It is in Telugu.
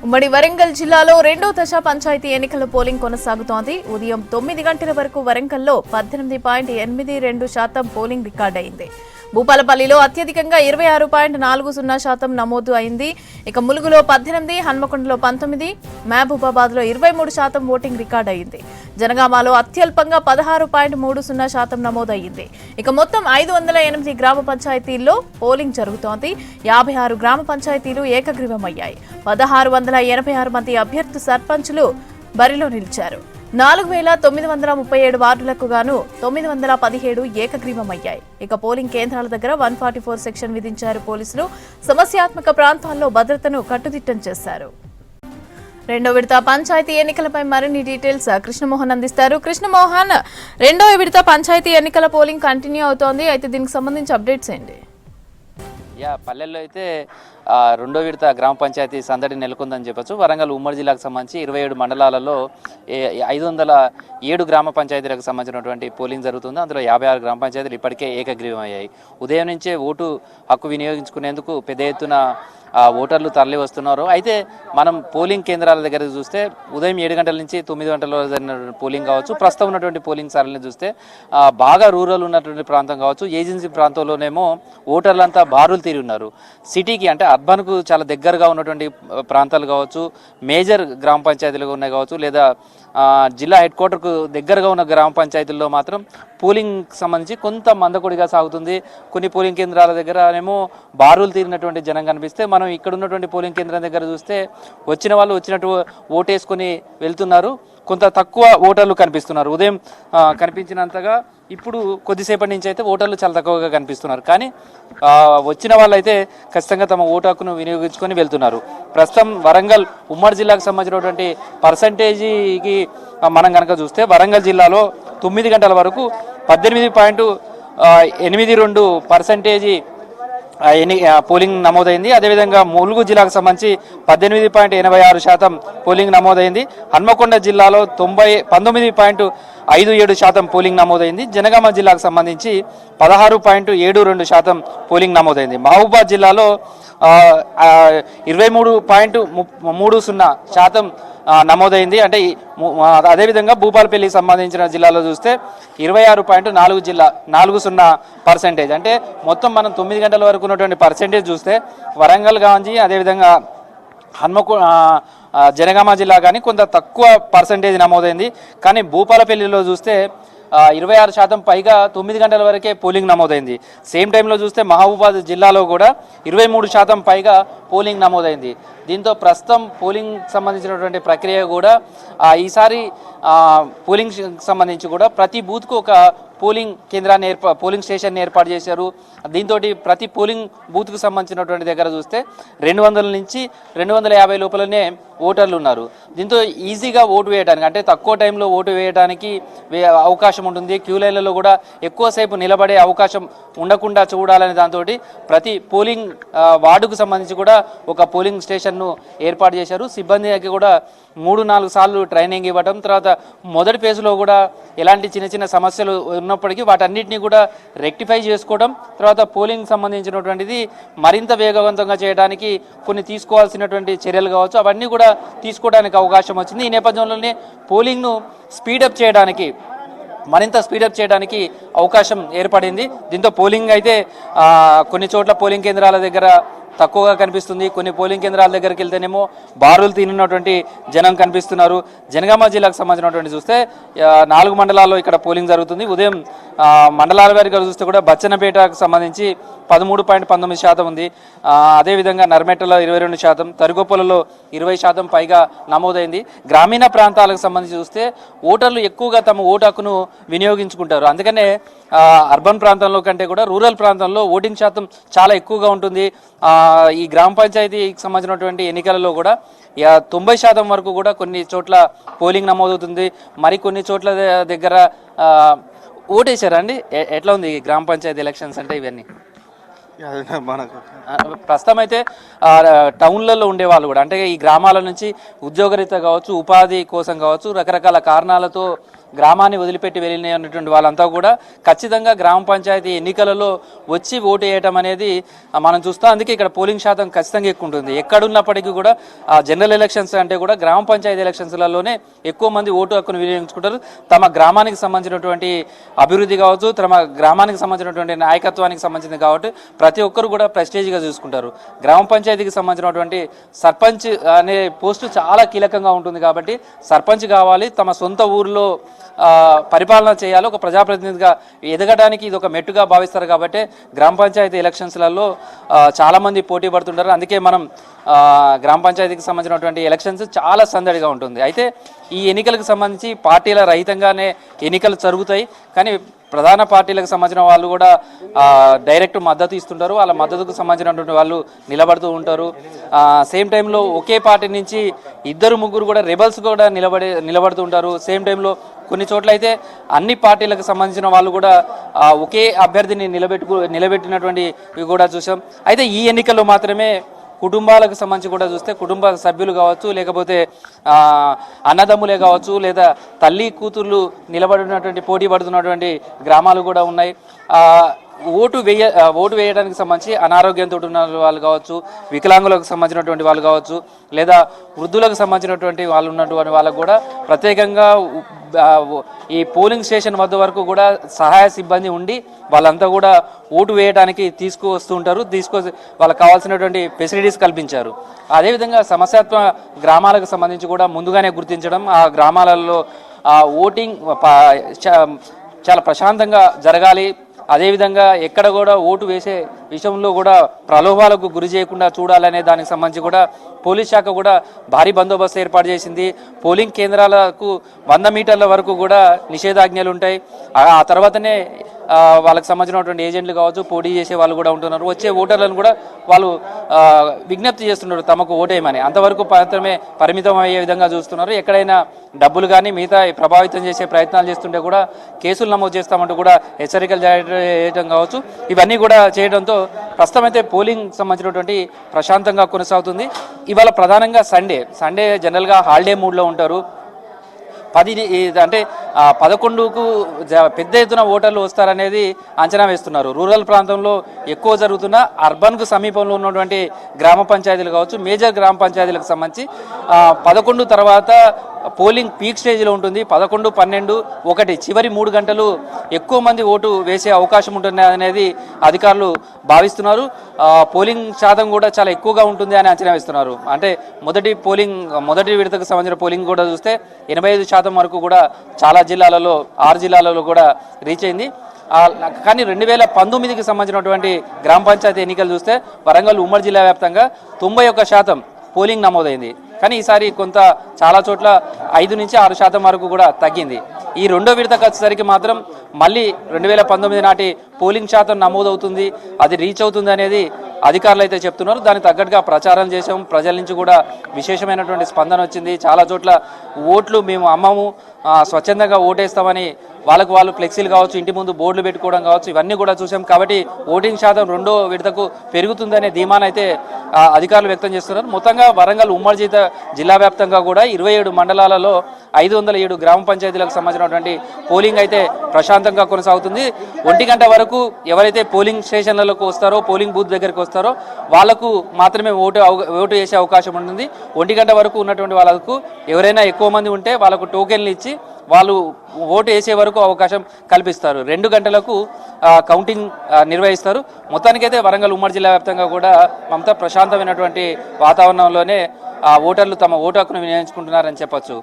ఉమ్మడి వరంగల్ జిల్లాలో రెండో దశ పంచాయతీ ఎన్నికల పోలింగ్ కొనసాగుతోంది. ఉదయం 9 గంటల వరకు వరంగల్లో 18.82% పోలింగ్ రికార్డయింది. భూపాలపల్లిలో అత్యధికంగా 26.40% నమోదు అయింది. ఇక ములుగులో 18, హన్మకొండలో 19, మహబూబాబాద్లో 23% ఓటింగ్ రికార్డ్ అయింది. జనగామలో అత్యల్పంగా 16.30% నమోదయ్యింది. ఇక మొత్తం 508 గ్రామ పంచాయతీల్లో పోలింగ్ జరుగుతోంది. 56 గ్రామ పంచాయతీలు ఏకగ్రీవమయ్యాయి. 1686 మంది అభ్యర్థి సర్పంచులు బరిలో నిలిచారు. 4937 వార్డులకు గాను 917 ఏకగ్రీవమయ్యాయి. ఇక పోలింగ్ కేంద్రాల దగ్గర 144 సెక్షన్ విధించారు పోలీసులు. సమస్యాత్మక ప్రాంతాల్లో భద్రతను కట్టుదిట్టం చేశారు. రెండో విడత పంచాయతీ ఎన్నికలపై మరిన్ని డీటెయిల్స్ కృష్ణమోహన్ అందిస్తారు. కృష్ణమోహన్, రెండో విడత పంచాయతీ ఎన్నికల పోలింగ్ కంటిన్యూ అవుతోంది. అయితే దీనికి సంబంధించి అప్డేట్స్ ఏంటి? పల్లెల్లో అయితే రెండో విడత గ్రామ పంచాయతీ సందడి నెలకొందని చెప్పొచ్చు. వరంగల్ ఉమ్మడి జిల్లాకు సంబంధించి 27 మండలాలలో 507 గ్రామ పంచాయతీలకు సంబంధించినటువంటి పోలింగ్ జరుగుతుంది. అందులో 56 గ్రామ పంచాయతీలు ఇప్పటికే ఏకగ్రీవం అయ్యాయి. ఉదయం నుంచే ఓటు హక్కు వినియోగించుకునేందుకు పెద్ద ఎత్తున ఓటర్లు తరలి వస్తున్నారు. అయితే మనం పోలింగ్ కేంద్రాల దగ్గర చూస్తే ఉదయం 7 గంటల నుంచి 9 గంటల జరిగిన పోలింగ్ కావచ్చు, ప్రస్తుతం ఉన్నటువంటి పోలింగ్ సరళిని చూస్తే బాగా రూరల్ ఉన్నటువంటి ప్రాంతం కావచ్చు, ఏజెన్సీ ప్రాంతంలోనేమో ఓటర్లంతా బారులు తీరి ఉన్నారు. సిటీకి అంటే అర్బన్కు చాలా దగ్గరగా ఉన్నటువంటి ప్రాంతాలు కావచ్చు, మేజర్ గ్రామ పంచాయతీలుగా ఉన్నాయి కావచ్చు, లేదా జిల్లా హెడ్ క్వార్టర్కు దగ్గరగా ఉన్న గ్రామ పంచాయతీల్లో మాత్రం పోలింగ్ సంబంధించి కొంత మందకొడిగా సాగుతుంది. కొన్ని పోలింగ్ కేంద్రాల దగ్గరనేమో బారులు తీరినటువంటి జనం కనిపిస్తే, మనం ఇక్కడ ఉన్నటువంటి పోలింగ్ కేంద్రం దగ్గర చూస్తే వచ్చిన వాళ్ళు వచ్చినట్టు ఓటేసుకొని వెళ్తున్నారు. కొంత తక్కువ ఓటర్లు కనిపిస్తున్నారు. ఉదయం కనిపించినంతగా ఇప్పుడు కొద్దిసేపటి నుంచి అయితే ఓటర్లు చాలా తక్కువగా కనిపిస్తున్నారు. కానీ వచ్చిన వాళ్ళైతే ఖచ్చితంగా తమ ఓటు హక్కును వినియోగించుకొని వెళ్తున్నారు. ప్రస్తుతం వరంగల్ ఉమ్మడి జిల్లాకు సంబంధించినటువంటి పర్సంటేజీకి మనం కనుక చూస్తే వరంగల్ జిల్లాలో 9 గంటల వరకు 18.82% పోలింగ్ నమోదైంది. అదేవిధంగా ములుగు జిల్లాకు సంబంధించి 18.86% పోలింగ్ నమోదైంది. హన్మకొండ జిల్లాలో 19.57% పోలింగ్ నమోదైంది. జనగామ జిల్లాకు సంబంధించి 16.72% పోలింగ్ నమోదైంది. మహబూబాబాద్ జిల్లాలో 23.30% నమోదైంది. అంటే అదేవిధంగా భూపాలపల్లికి సంబంధించిన జిల్లాలో చూస్తే 26.40%. అంటే మొత్తం మనం 9 గంటల వరకు ఉన్నటువంటి పర్సెంటేజ్ చూస్తే వరంగల్ కావచ్చు, అదేవిధంగా జనగామ జిల్లా కానీ కొంత తక్కువ పర్సెంటేజ్ నమోదైంది. కానీ భూపాలపల్లిలో చూస్తే 26% పైగా 9 గంటల వరకే పోలింగ్ నమోదైంది. సేమ్ టైంలో చూస్తే మహబూబాబాద్ జిల్లాలో కూడా 23% పైగా పోలింగ్ నమోదైంది. దీంతో ప్రస్తుతం పోలింగ్ సంబంధించినటువంటి ప్రక్రియ కూడా ఈసారి పోలింగ్ సంబంధించి కూడా ప్రతి బూత్కు ఒక పోలింగ్ కేంద్రాన్ని పోలింగ్ స్టేషన్ ఏర్పాటు చేశారు. దీంతో ప్రతి పోలింగ్ బూత్కు సంబంధించినటువంటి దగ్గర చూస్తే 200 నుంచి 250 లోపలనే ఓటర్లు ఉన్నారు. దీంతో ఈజీగా ఓటు వేయడానికి, అంటే తక్కువ టైంలో ఓటు వేయడానికి అవకాశం ఉంటుంది. క్యూ లైన్లలో కూడా ఎక్కువసేపు నిలబడే అవకాశం ఉండకుండా చూడాలనే దాంతో ప్రతి పోలింగ్ వార్డుకు సంబంధించి కూడా ఒక పోలింగ్ స్టేషన్ను ఏర్పాటు చేశారు. సిబ్బందికి కూడా 3-4 సార్లు ట్రైనింగ్ ఇవ్వడం, తర్వాత మొదటి ఫేజ్లో కూడా ఎలాంటి చిన్న చిన్న సమస్యలు ఉన్నప్పటికీ వాటన్నిటిని కూడా రెక్టిఫై చేసుకోవడం, తర్వాత పోలింగ్ సంబంధించినటువంటిది మరింత వేగవంతంగా చేయడానికి కొన్ని తీసుకోవాల్సినటువంటి చర్యలు కావచ్చు, అవన్నీ కూడా తీసుకోవడానికి అవకాశం వచ్చింది. ఈ నేపథ్యంలోనే పోలింగ్ను మరింత స్పీడప్ చేయడానికి అవకాశం ఏర్పడింది. దీంతో పోలింగ్ అయితే కొన్ని చోట్ల పోలింగ్ కేంద్రాల దగ్గర తక్కువగా కనిపిస్తుంది. కొన్ని పోలింగ్ కేంద్రాల దగ్గరికి వెళ్తేనేమో బారులు తిన్నటువంటి జనం కనిపిస్తున్నారు. జనగామ జిల్లాకు సంబంధించినటువంటి చూస్తే 4 మండలాల్లో ఇక్కడ పోలింగ్ జరుగుతుంది. ఉదయం మండలాల వారిగా చూస్తే కూడా బచ్చన్నపేటకు సంబంధించి 13.19% ఉంది. అదేవిధంగా నర్మెట్టలో 22%, తరిగొప్పలలో 20% పైగా నమోదైంది. గ్రామీణ ప్రాంతాలకు సంబంధించి చూస్తే ఓటర్లు ఎక్కువగా తమ ఓటు హక్కును వినియోగించుకుంటారు. అందుకనే అర్బన్ ప్రాంతంలో కంటే కూడా రూరల్ ప్రాంతంలో ఓటింగ్ శాతం చాలా ఎక్కువగా ఉంటుంది. ఈ గ్రామ పంచాయతీకి సంబంధించినటువంటి ఎన్నికలలో కూడా 90% వరకు కూడా కొన్ని చోట్ల పోలింగ్ నమోదవుతుంది. మరి కొన్ని చోట్ల దగ్గర ఓటేశారా అండి? ఎట్లా ఉంది గ్రామ పంచాయతీ ఎలక్షన్స్ అంటే ఇవన్నీ? ప్రస్తుతం అయితే టౌన్లలో ఉండేవాళ్ళు కూడా, అంటే ఈ గ్రామాల నుంచి ఉద్యోగరీత్యా కావచ్చు, ఉపాధి కోసం కావచ్చు, రకరకాల కారణాలతో గ్రామాన్ని వదిలిపెట్టి వెళ్ళినటువంటి వాళ్ళంతా కూడా ఖచ్చితంగా గ్రామ పంచాయతీ ఎన్నికలలో వచ్చి ఓటు వేయటం అనేది మనం చూస్తాం. అందుకే ఇక్కడ పోలింగ్ శాతం ఖచ్చితంగా ఎక్కువ ఉంటుంది. ఎక్కడున్నప్పటికీ కూడా జనరల్ ఎలక్షన్స్ అంటే కూడా గ్రామ పంచాయతీ ఎలక్షన్స్లలోనే ఎక్కువ మంది ఓటు హక్కును వినియోగించుకుంటారు. తమ గ్రామానికి సంబంధించినటువంటి అభివృద్ధి కావచ్చు, తమ గ్రామానికి సంబంధించినటువంటి నాయకత్వానికి సంబంధించింది కాబట్టి ప్రతి ఒక్కరు కూడా ప్రెస్టేజ్గా చూసుకుంటారు. గ్రామ పంచాయతీకి సంబంధించినటువంటి సర్పంచ్ అనే పోస్టు చాలా కీలకంగా ఉంటుంది కాబట్టి సర్పంచ్ కావాలి, తమ సొంత ఊరిలో పరిపాలన చేయాలి, ఒక ప్రజాప్రతినిధిగా ఎదగడానికి ఇది ఒక మెట్టుగా భావిస్తారు కాబట్టి గ్రామ పంచాయతీ ఎలక్షన్స్లలో చాలామంది పోటీ పడుతుంటారు. అందుకే మనం గ్రామ పంచాయతీకి సంబంధించినటువంటి ఎలక్షన్స్ చాలా సందడిగా ఉంటుంది. అయితే ఈ ఎన్నికలకు సంబంధించి పార్టీల రహితంగానే ఎన్నికలు జరుగుతాయి. కానీ ప్రధాన పార్టీలకు సంబంధించిన వాళ్ళు కూడా డైరెక్ట్ మద్దతు ఇస్తుంటారు. వాళ్ళ మద్దతుకు సంబంధించినటువంటి వాళ్ళు నిలబడుతూ ఉంటారు. సేమ్ టైంలో ఒకే పార్టీ నుంచి ఇద్దరు ముగ్గురు కూడా రెబల్స్ కూడా నిలబడుతూ ఉంటారు. సేమ్ టైంలో కొన్ని చోట్ల అయితే అన్ని పార్టీలకు సంబంధించిన వాళ్ళు కూడా ఒకే అభ్యర్థిని నిలబెట్టినటువంటి కూడా చూసాం. అయితే ఈ ఎన్నికల్లో మాత్రమే కుటుంబాలకు సంబంధించి కూడా చూస్తే కుటుంబ సభ్యులు కావచ్చు, లేకపోతే అన్నదమ్ములే కావచ్చు, లేదా తల్లి కూతుర్లు నిలబడినటువంటి పోటీ పడుతున్నటువంటి గ్రామాలు కూడా ఉన్నాయి. ఓటు వేయడానికి సంబంధించి అనారోగ్యంతో ఉన్న వాళ్ళు కావచ్చు, వికలాంగులకు సంబంధించినటువంటి వాళ్ళు కావచ్చు, లేదా వృద్ధులకు సంబంధించినటువంటి వాళ్ళు ఉన్నటువంటి వాళ్ళకు కూడా ప్రత్యేకంగా ఈ పోలింగ్ స్టేషన్ వద్ద వరకు కూడా సహాయ సిబ్బంది ఉండి వాళ్ళంతా కూడా ఓటు వేయడానికి తీసుకువస్తూ ఉంటారు. వాళ్ళకి కావాల్సినటువంటి ఫెసిలిటీస్ కల్పించారు. అదేవిధంగా సమస్యాత్మక గ్రామాలకు సంబంధించి కూడా ముందుగానే గుర్తించడం, ఆ గ్రామాలలో ఓటింగ్ చాలా ప్రశాంతంగా జరగాలి, అదేవిధంగా ఎక్కడ కూడా ఓటు వేసే విషయంలో కూడా ప్రలోభాలకు గురి చేయకుండా చూడాలనే దానికి సంబంధించి కూడా పోలీస్ శాఖ కూడా భారీ బందోబస్తు ఏర్పాటు చేసింది. పోలింగ్ కేంద్రాలకు 100 మీటర్ల వరకు కూడా నిషేధాజ్ఞలు ఉంటాయి. ఆ తర్వాతనే వాళ్ళకి సంబంధించినటువంటి ఏజెంట్లు కావచ్చు, పోటీ చేసే వాళ్ళు కూడా ఉంటున్నారు. వచ్చే ఓటర్లను కూడా వాళ్ళు విజ్ఞప్తి చేస్తున్నారు తమకు ఓటేయమని. అంతవరకు మాత్రమే పరిమితం అయ్యే విధంగా చూస్తున్నారు. ఎక్కడైనా డబ్బులు కానీ మిగతా ప్రభావితం చేసే ప్రయత్నాలు చేస్తుంటే కూడా కేసులు నమోదు చేస్తామంటూ కూడా హెచ్చరికలు చేయడం కావచ్చు, ఇవన్నీ కూడా చేయడంతో ప్రస్తుతం అయితే పోలింగ్ సంబంధించినటువంటి ప్రశాంతంగా కొనసాగుతుంది. ఇవాళ ప్రధానంగా సండే జనరల్గా హాలిడే మూడ్లో ఉంటారు. 11కు పెద్ద ఎత్తున ఓటర్లు వస్తారనేది అంచనా వేస్తున్నారు. రూరల్ ప్రాంతంలో ఎక్కువ జరుగుతున్న అర్బన్కు సమీపంలో ఉన్నటువంటి గ్రామ పంచాయతీలు కావచ్చు, మేజర్ గ్రామ పంచాయతీలకు సంబంధించి 11 తర్వాత పోలింగ్ పీక్ స్టేజ్లో ఉంటుంది. 11, 12, 1 చివరి 3 గంటలు ఎక్కువ మంది ఓటు వేసే అవకాశం ఉంటుంది అనేది అధికారులు భావిస్తున్నారు. పోలింగ్ శాతం కూడా చాలా ఎక్కువగా ఉంటుంది అని అంచనా వేస్తున్నారు. అంటే మొదటి విడతకు సంబంధించిన పోలింగ్ కూడా చూస్తే 85% వరకు కూడా చాలా జిల్లాలలో 6 జిల్లాలలో కూడా రీచ్ అయింది. కానీ 2019కి సంబంధించినటువంటి గ్రామ పంచాయతీ ఎన్నికలు చూస్తే వరంగల్ ఉమ్మడి జిల్లా వ్యాప్తంగా 91% పోలింగ్ నమోదైంది. కానీ ఈసారి చాలా చోట్ల 5 నుంచి 6% వరకు కూడా తగ్గింది. ఈ రెండో విడతకు వచ్చేసరికి మాత్రం మళ్ళీ 2019 నాటి పోలింగ్ శాతం నమోదవుతుంది, అది రీచ్ అవుతుంది అనేది అధికారులు అయితే చెప్తున్నారు. దానికి తగ్గట్టుగా ప్రచారం చేసాం. ప్రజల నుంచి కూడా విశేషమైనటువంటి స్పందన వచ్చింది. చాలా చోట్ల ఓట్లు మేము అమ్మము, స్వచ్ఛందంగా ఓటేస్తామని వాళ్ళు ఫ్లెక్సీలు కావచ్చు, ఇంటి ముందు బోర్డులు పెట్టుకోవడం కావచ్చు, ఇవన్నీ కూడా చూసాం. కాబట్టి ఓటింగ్ శాతం రెండో విడతకు పెరుగుతుందనే ధీమానైతే అధికారులు వ్యక్తం చేస్తున్నారు. మొత్తంగా వరంగల్ ఉమ్మడి జిల్లా వ్యాప్తంగా కూడా 27 మండలాలలో 507 గ్రామ పంచాయతీలకు సంబంధించినటువంటి పోలింగ్ అయితే ప్రశాంతంగా కొనసాగుతుంది. 1 గంట వరకు ఎవరైతే పోలింగ్ స్టేషన్లకు వస్తారో, పోలింగ్ బూత్ దగ్గరికి వస్తారో వాళ్ళకు మాత్రమే ఓటు వేసే అవకాశం ఉంటుంది. 1 గంట వరకు ఉన్నటువంటి వాళ్ళకు ఎవరైనా ఎక్కువ మంది ఉంటే వాళ్ళకు టోకెన్లు ఇచ్చి వాళ్ళు ఓటు వేసే వరకు అవకాశం కల్పిస్తారు. 2 గంటలకు కౌంటింగ్ నిర్వహిస్తారు. మొత్తానికైతే వరంగల్ ఉమ్మడి జిల్లా వ్యాప్తంగా కూడా అంతా ప్రశాంతమైనటువంటి వాతావరణంలోనే ఓటర్లు తమ ఓటు హక్కును వినియోగించుకుంటున్నారని చెప్పొచ్చు.